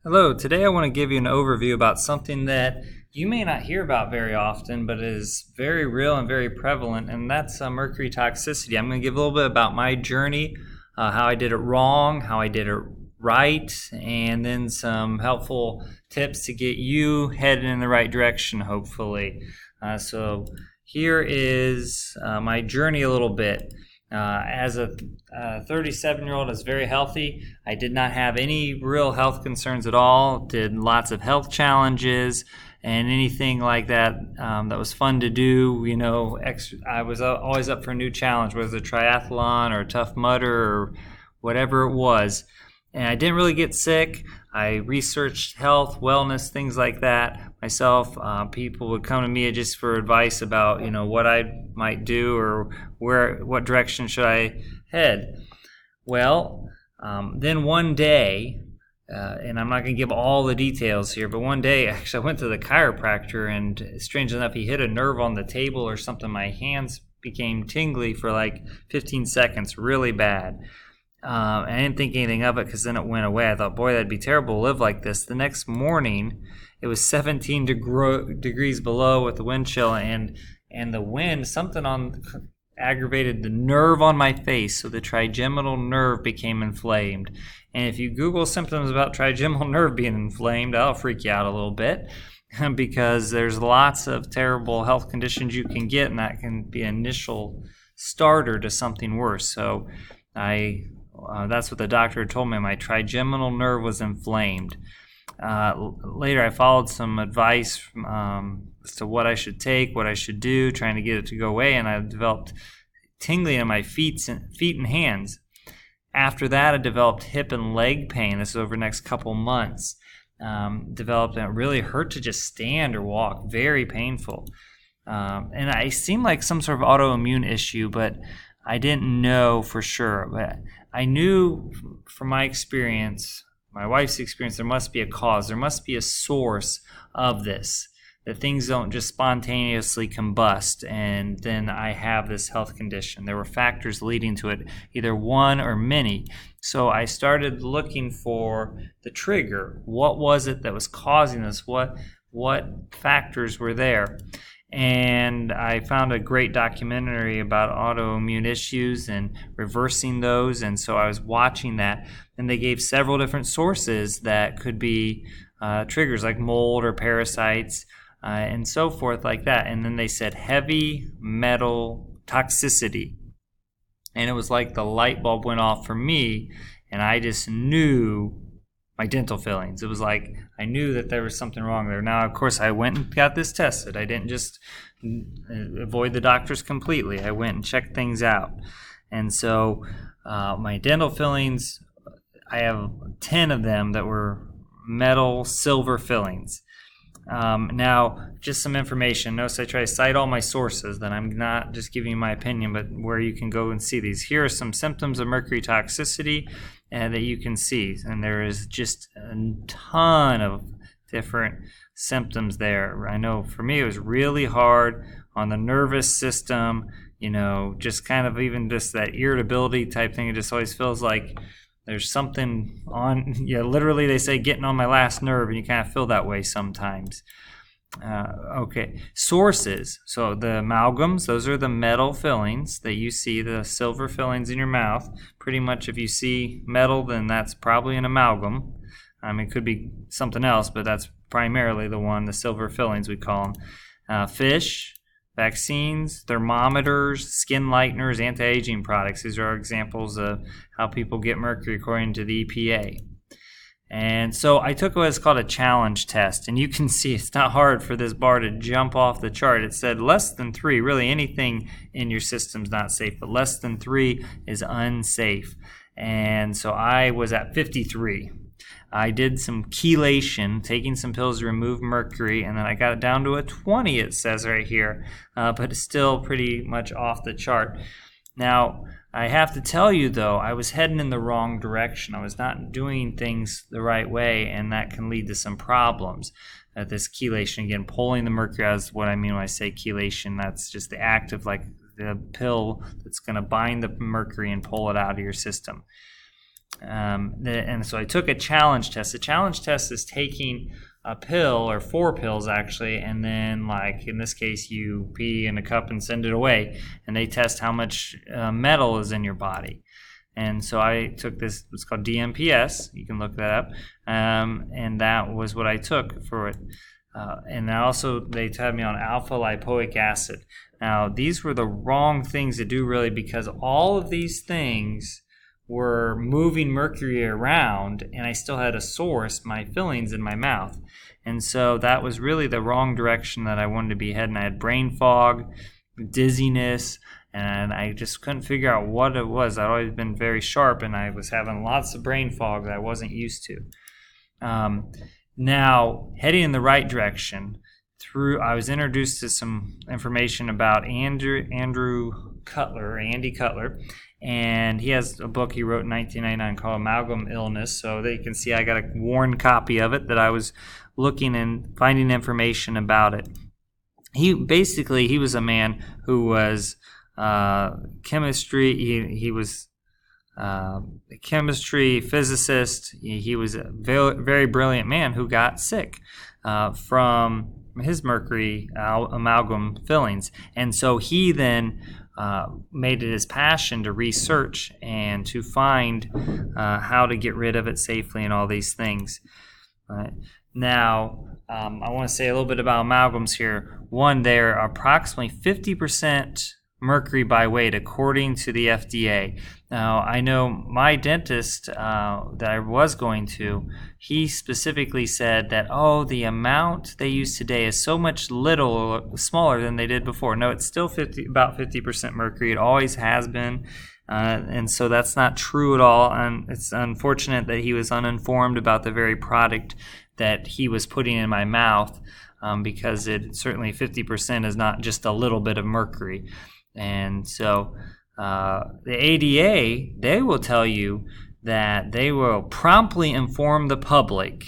Hello, today I want to give you an overview about something that you may not hear about very often, but is very real and very prevalent, and that's mercury toxicity. I'm going to give a little bit about my journey, how I did it wrong, how I did it right, and then some helpful tips to get you headed in the right direction, hopefully. So here is my journey a little bit. As a 37-year-old, I was very healthy. I did not have any real health concerns at all. Did lots of health challenges and anything like that that was fun to do. I was always up for a new challenge, whether it's a triathlon or a Tough Mudder or whatever it was. And I didn't really get sick. I researched health, wellness, things like that myself. People would come to me just for advice about, what I might do or what direction should I head. Well, then one day, and I'm not going to give all the details here, but one day actually I went to the chiropractor, and strange enough, he hit a nerve on the table or something. My hands became tingly for like 15 seconds, really bad. I didn't think anything of it because then it went away. I thought, boy, that'd be terrible to live like this. The next morning, it was 17 degrees below with the wind chill, and the wind, aggravated the nerve on my face, so the trigeminal nerve became inflamed. And if you Google symptoms about trigeminal nerve being inflamed, that'll freak you out a little bit because there's lots of terrible health conditions you can get, and that can be an initial starter to something worse. So that's what the doctor told me. My trigeminal nerve was inflamed. Later, I followed some advice as to what I should take, what I should do, trying to get it to go away, and I developed tingling in my feet and hands. After that, I developed hip and leg pain. This is over the next couple months. Developed, and it really hurt to just stand or walk. Very painful. And I seemed like some sort of autoimmune issue, but I didn't know for sure. But I knew from my experience, my wife's experience, there must be a cause. There must be a source of this, that things don't just spontaneously combust and then I have this health condition. There were factors leading to it, either one or many. So I started looking for the trigger. What was it that was causing this? What factors were there? And I found a great documentary about autoimmune issues and reversing those, and so I was watching that, and they gave several different sources that could be triggers like mold or parasites and so forth like that. And then they said heavy metal toxicity, and it was like the light bulb went off for me, and I just knew my dental fillings. It was like I knew that there was something wrong there. Now, of course, I went and got this tested. I didn't just avoid the doctors completely. I went and checked things out. And so my dental fillings, I have 10 of them that were metal silver fillings. Now, just some information. Notice I try to cite all my sources, that I'm not just giving you my opinion, but where you can go and see these. Here are some symptoms of mercury toxicity that you can see. And there is just a ton of different symptoms there. I know for me it was really hard on the nervous system, just kind of even just that irritability type thing. It just always feels like there's something on, literally they say getting on my last nerve, and you kind of feel that way sometimes. Okay, sources. So the amalgams, those are the metal fillings that you see, the silver fillings in your mouth. Pretty much if you see metal, then that's probably an amalgam. It could be something else, but that's primarily the silver fillings we call them. Fish, vaccines, thermometers, skin lighteners, anti-aging products. These are examples of how people get mercury according to the EPA. And so I took what's called a challenge test, and you can see it's not hard for this bar to jump off the chart. It said less than 3, really anything in your system's not safe, but less than 3 is unsafe. And so I was at 53. I did some chelation, taking some pills to remove mercury, and then I got it down to a 20, it says right here, but it's still pretty much off the chart. Now, I have to tell you, though, I was heading in the wrong direction. I was not doing things the right way, and that can lead to some problems. This chelation, again, pulling the mercury out is what I mean when I say chelation. That's just the act of like the pill that's going to bind the mercury and pull it out of your system. And so I took a challenge test. The challenge test is taking a pill, or 4 pills actually, and then, like in this case, you pee in a cup and send it away, and they test how much metal is in your body. And so I took this, it's called DMPS, you can look that up, and that was what I took for it. And also they had me on alpha lipoic acid. Now these were the wrong things to do really, because all of these things were moving mercury around, and I still had a source, my fillings in my mouth. And so that was really the wrong direction that I wanted to be heading. I had brain fog, dizziness, and I just couldn't figure out what it was. I'd always been very sharp, and I was having lots of brain fog that I wasn't used to. Now, heading in the right direction, I was introduced to some information about Andy Cutler, and he has a book he wrote in 1999 called Amalgam Illness. So that you can see I got a worn copy of it that I was looking and finding information about it. He was a man who was chemistry. He was a chemistry physicist. He was a very, very brilliant man who got sick from his mercury amalgam fillings, and so he then made it his passion to research and to find how to get rid of it safely and all these things. Now, I want to say a little bit about amalgams here. One, they're approximately 50% mercury by weight, according to the FDA. Now, I know my dentist that I was going to, he specifically said that, the amount they use today is so much smaller than they did before. No, it's still about 50% mercury. It always has been. And so that's not true at all. And it's unfortunate that he was uninformed about the very product that he was putting in my mouth, because it certainly 50% is not just a little bit of mercury. And so the ADA, they will tell you that they will promptly inform the public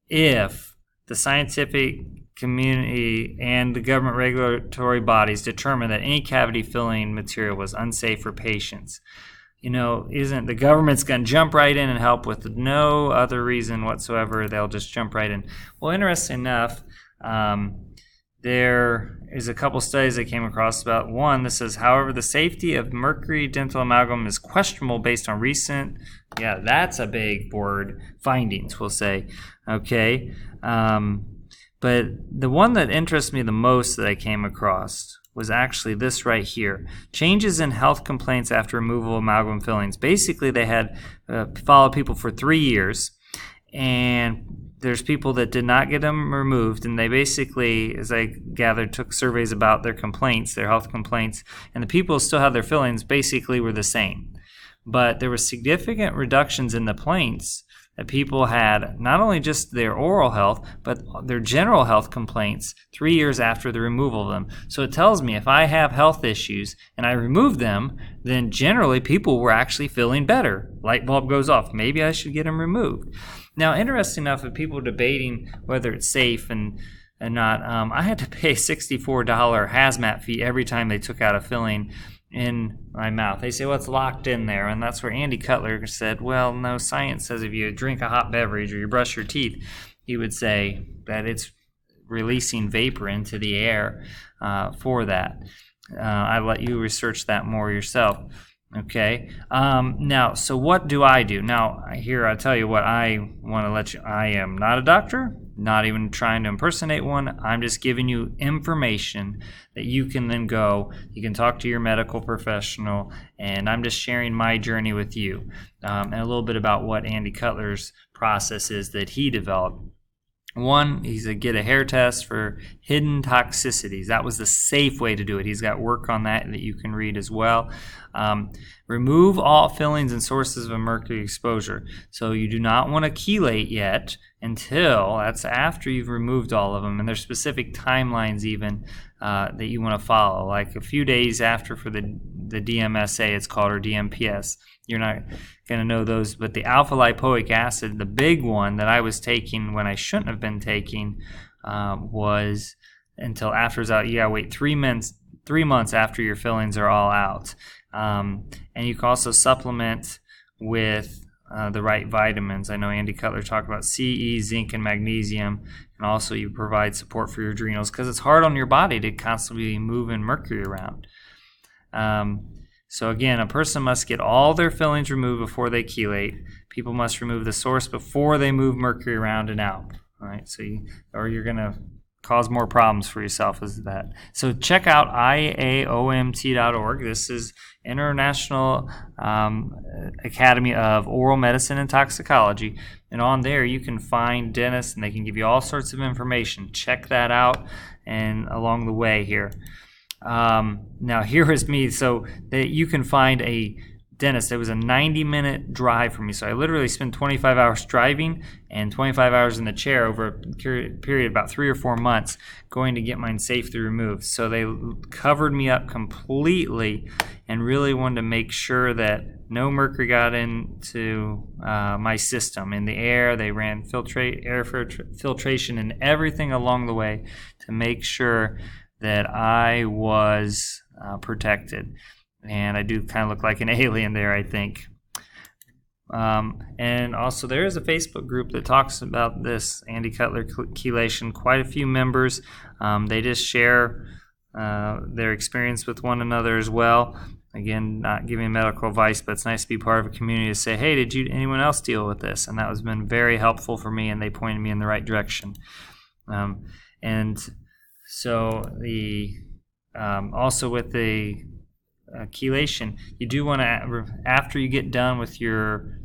if the scientific community and the government regulatory bodies determine that any cavity filling material was unsafe for patients. Isn't the government's going to jump right in and help with no other reason whatsoever? They'll just jump right in. Well, interesting enough, there is a couple studies I came across about. One, this says, however, the safety of mercury dental amalgam is questionable based on recent, that's a big word, findings, we'll say. Okay. But the one that interests me the most that I came across was actually this right here. Changes in health complaints after removal of amalgam fillings. Basically, they had followed people for 3 years, and there's people that did not get them removed, and they basically, as I gathered, took surveys about their complaints, their health complaints, and the people who still had their fillings basically were the same. But there were significant reductions in the complaints that people had, not only just their oral health, but their general health complaints 3 years after the removal of them. So it tells me if I have health issues and I remove them, then generally people were actually feeling better. Light bulb goes off. Maybe I should get them removed. Now, interesting enough, of people debating whether it's safe and not, I had to pay a $64 hazmat fee every time they took out a filling in my mouth. They say, well, it's locked in there, and that's where Andy Cutler said, well, no, science says if you drink a hot beverage or you brush your teeth, he would say that it's releasing vapor into the air for that. I let you research that more yourself. Okay. Now, so what do I do? Now, here I'll tell you what I want to let you. I am not a doctor, not even trying to impersonate one. I'm just giving you information that you can then you can talk to your medical professional, and I'm just sharing my journey with you, and a little bit about what Andy Cutler's process is that he developed. One, he's to get a hair test for hidden toxicities. That was the safe way to do it. He's got work on that you can read as well. Remove all fillings and sources of mercury exposure. So you do not want to chelate yet until that's after you've removed all of them. And there's specific timelines even that you want to follow, like a few days after for the DMSA, it's called, or DMPS. You're not going to know those, but the alpha lipoic acid, the big one that I was taking when I shouldn't have been taking, was until after it's out. You gotta wait 3 months after your fillings are all out. And you can also supplement with the right vitamins. I know Andy Cutler talked about C, E, zinc, and magnesium, and also you provide support for your adrenals because it's hard on your body to constantly be moving mercury around. So again, a person must get all their fillings removed before they chelate. People must remove the source before they move mercury around and out. All right, so you're going to cause more problems for yourself as that. So check out IAOMT.org. This is International Academy of Oral Medicine and Toxicology. And on there you can find dentists and they can give you all sorts of information. Check that out and along the way here. Now here is me, so that you can find a dentist. It was a 90-minute drive for me, so I literally spent 25 hours driving and 25 hours in the chair over a period of about 3 or 4 months going to get mine safely removed. So they covered me up completely and really wanted to make sure that no mercury got into my system. In the air, they ran air filtration and everything along the way to make sure that I was protected. And I do kind of look like an alien there, I think. And also there is a Facebook group that talks about this Andy Cutler chelation. Quite a few members. They just share their experience with one another as well. Again, not giving medical advice, but it's nice to be part of a community to say, hey, did anyone else deal with this? And that has been very helpful for me, and they pointed me in the right direction. And so also with the chelation, you do want to, after you get done with your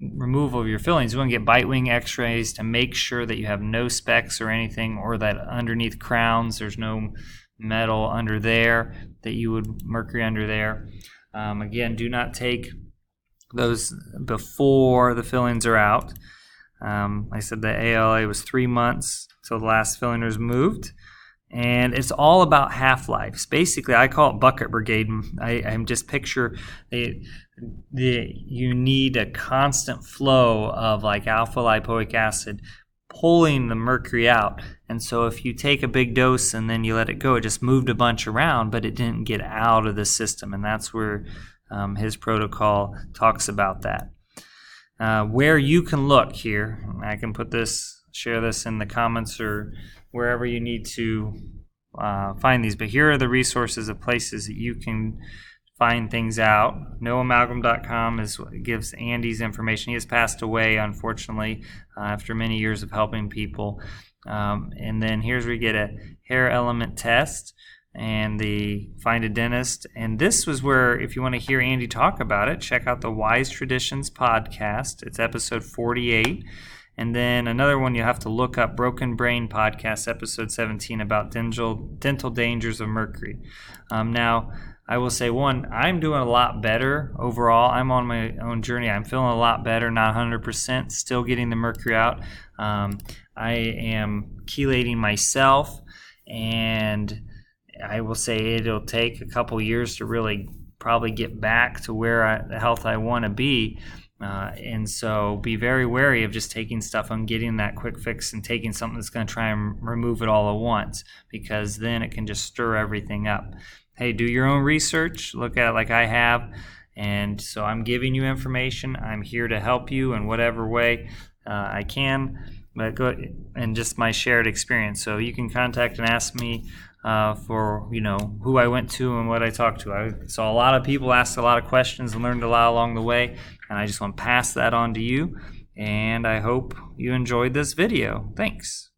removal of your fillings, you want to get bite wing x-rays to make sure that you have no specks or anything, or that underneath crowns there's no metal under there, that you would mercury under there. Again, do not take those before the fillings are out. I said the ALA was 3 months till the last filling was moved. And it's all about half-lives. Basically, I call it bucket brigade. I'm just picture you need a constant flow of like alpha lipoic acid pulling the mercury out. And so if you take a big dose and then you let it go, it just moved a bunch around, but it didn't get out of the system. And that's where his protocol talks about that. Where you can look here, I can share this in the comments or wherever you need to find these. But here are the resources of places that you can find things out. Noamalgam.com gives Andy's information. He has passed away, unfortunately, after many years of helping people. And then here's where you get a hair element test and the find a dentist. And this was where, if you want to hear Andy talk about it, check out the Wise Traditions podcast. It's episode 48. And then another one, you have to look up Broken Brain Podcast, episode 17, about dental dangers of mercury. Now, I will say, I'm doing a lot better overall. I'm on my own journey. I'm feeling a lot better, not 100%, still getting the mercury out. I am chelating myself, and I will say it'll take a couple years to really probably get back to where the health I want to be. And so be very wary of just taking stuff and getting that quick fix and taking something that's going to try and remove it all at once, because then it can just stir everything up. Hey, do your own research, look at it like I have. And so I'm giving you information. I'm here to help you in whatever way I can, but go and just my shared experience. So you can contact and ask me for who I went to and what I talked to. I saw a lot of people, asked a lot of questions, and learned a lot along the way, and I just want to pass that on to you, and I hope you enjoyed this video. Thanks.